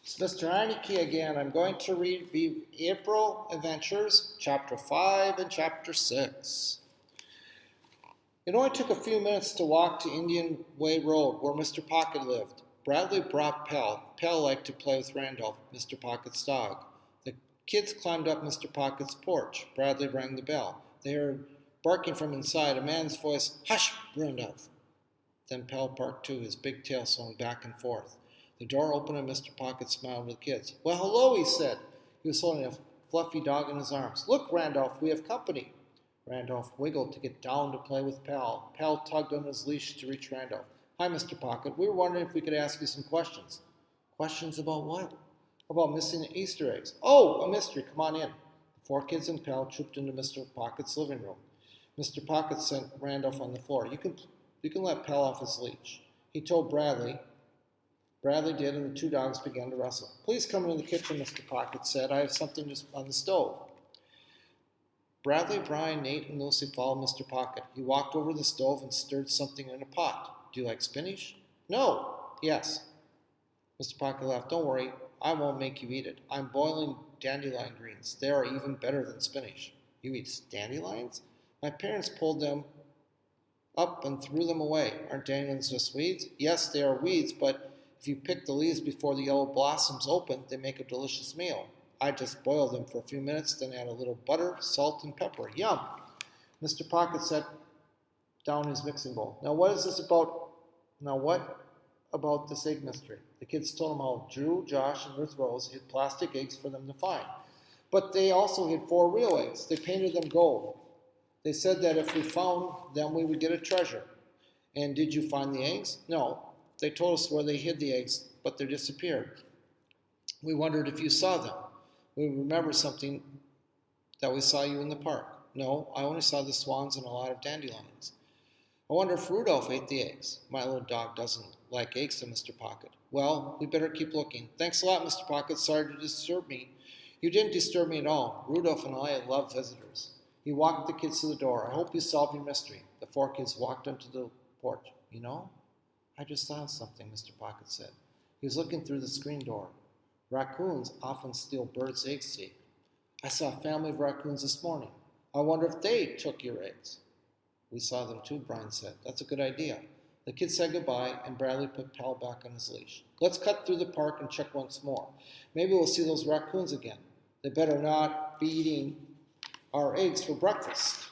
It's Mr. Aniki again. I'm going to read April Adventures, Chapter 5 and Chapter 6. It only took a few minutes to walk to Indian Way Road, where Mr. Pocket lived. Bradley brought Pell. Pell liked to play with Randolph, Mr. Pocket's dog. The kids climbed up Mr. Pocket's porch. Bradley rang the bell. They heard barking from inside, a man's voice, "Hush, Randolph!" Then Pell barked too, his big tail swung back and forth. The door opened and Mr. Pocket smiled at the kids. "Well, hello," he said. He was holding a fluffy dog in his arms. "Look, Randolph, we have company." Randolph wiggled to get down to play with Pal. Pal tugged on his leash to reach Randolph. "Hi, Mr. Pocket. We were wondering if we could ask you some questions." "Questions about what?" "About missing the Easter eggs." "Oh, a mystery. Come on in." The four kids and Pal trooped into Mr. Pocket's living room. Mr. Pocket sent Randolph on the floor. You can let Pal off his leash." He told Bradley. Bradley did, and the two dogs began to wrestle. "Please come into the kitchen," Mr. Pocket said. "I have something on the stove." Bradley, Brian, Nate, and Lucy followed Mr. Pocket. He walked over to the stove and stirred something in a pot. "Do you like spinach?" "No." "Yes." Mr. Pocket laughed. "Don't worry, I won't make you eat it. I'm boiling dandelion greens. They are even better than spinach." "You eat dandelions?" "My parents pulled them up and threw them away. Aren't dandelions just weeds?" "Yes, they are weeds, but if you pick the leaves before the yellow blossoms open, they make a delicious meal. I just boil them for a few minutes, then add a little butter, salt, and pepper. Yum!" Mr. Pocket set down his mixing bowl. Now what about this egg mystery?" The kids told him how Drew, Josh, and Ruth Rose hid plastic eggs for them to find. But they also hid 4 real eggs. They painted them gold. They said that if we found them, we would get a treasure. "And did you find the eggs?" "No. They told us where they hid the eggs, but they disappeared. We wondered if you saw them. We remember something that we saw you in the park." "No, I only saw the swans and a lot of dandelions." "I wonder if Rudolph ate the eggs." "My little dog doesn't like eggs," said Mr. Pocket. "Well, we better keep looking. Thanks a lot, Mr. Pocket. Sorry to disturb me." "You didn't disturb me at all. Rudolph and I love visitors." He walked the kids to the door. "I hope you solve your mystery." The 4 kids walked onto the porch. "You know, I just saw something," Mr. Pocket said. He was looking through the screen door. "Raccoons often steal birds' eggs to eat. I saw a family of raccoons this morning. I wonder if they took your eggs." "We saw them too," Brian said. "That's a good idea." The kids said goodbye, and Bradley put Pal back on his leash. "Let's cut through the park and check once more. Maybe we'll see those raccoons again. They better not be eating our eggs for breakfast."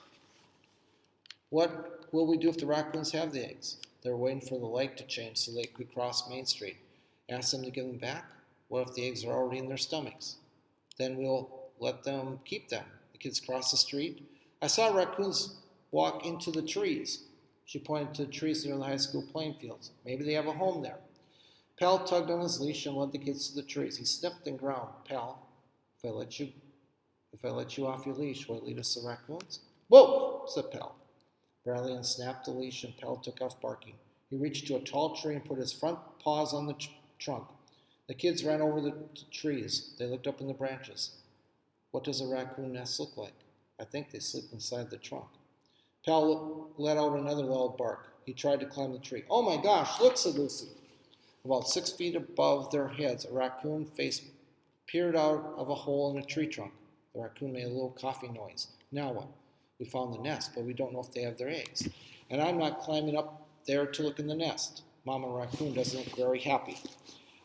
"What will we do if the raccoons have the eggs?" They were waiting for the light to change so they could cross Main Street. "Ask them to give them back?" "What if the eggs are already in their stomachs?" "Then we'll let them keep them." The kids crossed the street. "I saw raccoons walk into the trees." She pointed to the trees near the high school playing fields. "Maybe they have a home there." Pal tugged on his leash and led the kids to the trees. He sniffed and growled. "Pal, if I let you off your leash, will it lead us to raccoons?" "Whoa!" said Pal. Bradley unsnapped the leash and Pal took off barking. He reached to a tall tree and put his front paws on the trunk. The kids ran over the trees. They looked up in the branches. "What does a raccoon nest look like?" "I think they sleep inside the trunk." Pal let out another loud bark. He tried to climb the tree. "Oh my gosh, look," said Lucy. About 6 feet above their heads, a raccoon face peered out of a hole in a tree trunk. The raccoon made a little coughing noise. "Now what?" "We found the nest, but we don't know if they have their eggs. And I'm not climbing up there to look in the nest." Mama Raccoon doesn't look very happy.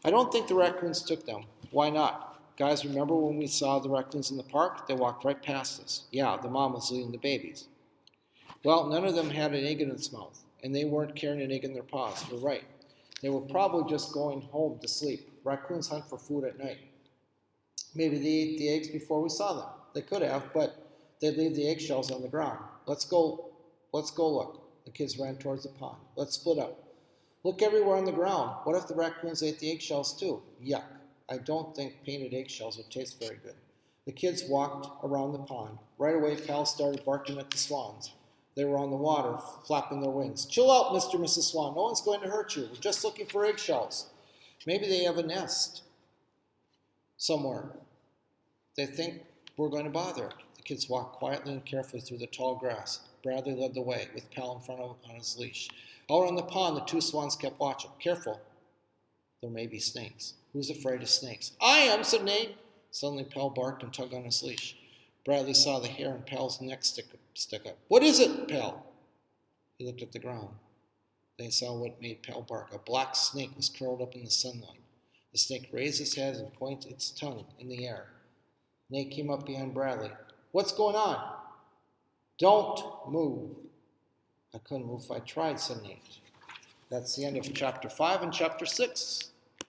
"I don't think the raccoons took them." "Why not? Guys, remember when we saw the raccoons in the park? They walked right past us." "Yeah, the mom was leading the babies." "Well, none of them had an egg in its mouth, and they weren't carrying an egg in their paws." "You're right. They were probably just going home to sleep. Raccoons hunt for food at night. Maybe they ate the eggs before we saw them." "They could have, but they'd leave the eggshells on the ground." Let's go look." The kids ran towards the pond. "Let's split up." "Look everywhere on the ground. What if the raccoons ate the eggshells too?" "Yuck. I don't think painted eggshells would taste very good." The kids walked around the pond. Right away, Pal started barking at the swans. They were on the water, flapping their wings. "Chill out, Mr. and Mrs. Swan. No one's going to hurt you. We're just looking for eggshells. Maybe they have a nest somewhere. They think we're going to bother." The kids walked quietly and carefully through the tall grass. Bradley led the way, with Pal in front of him on his leash. Out on the pond, the 2 swans kept watching. "Careful, there may be snakes." Who's afraid of snakes? I am, said Nate. Suddenly, Pal barked and tugged on his leash. Bradley saw the hair on Pal's neck stick up. What is it, Pal? He looked at the ground. Then he saw what made Pal bark. A black snake was curled up in the sunlight. The snake raised its head and pointed its tongue in the air. Nate came up behind Bradley. What's going on? Don't move. I couldn't move if I tried, said Nate. That's the end of chapter 5 and chapter 6.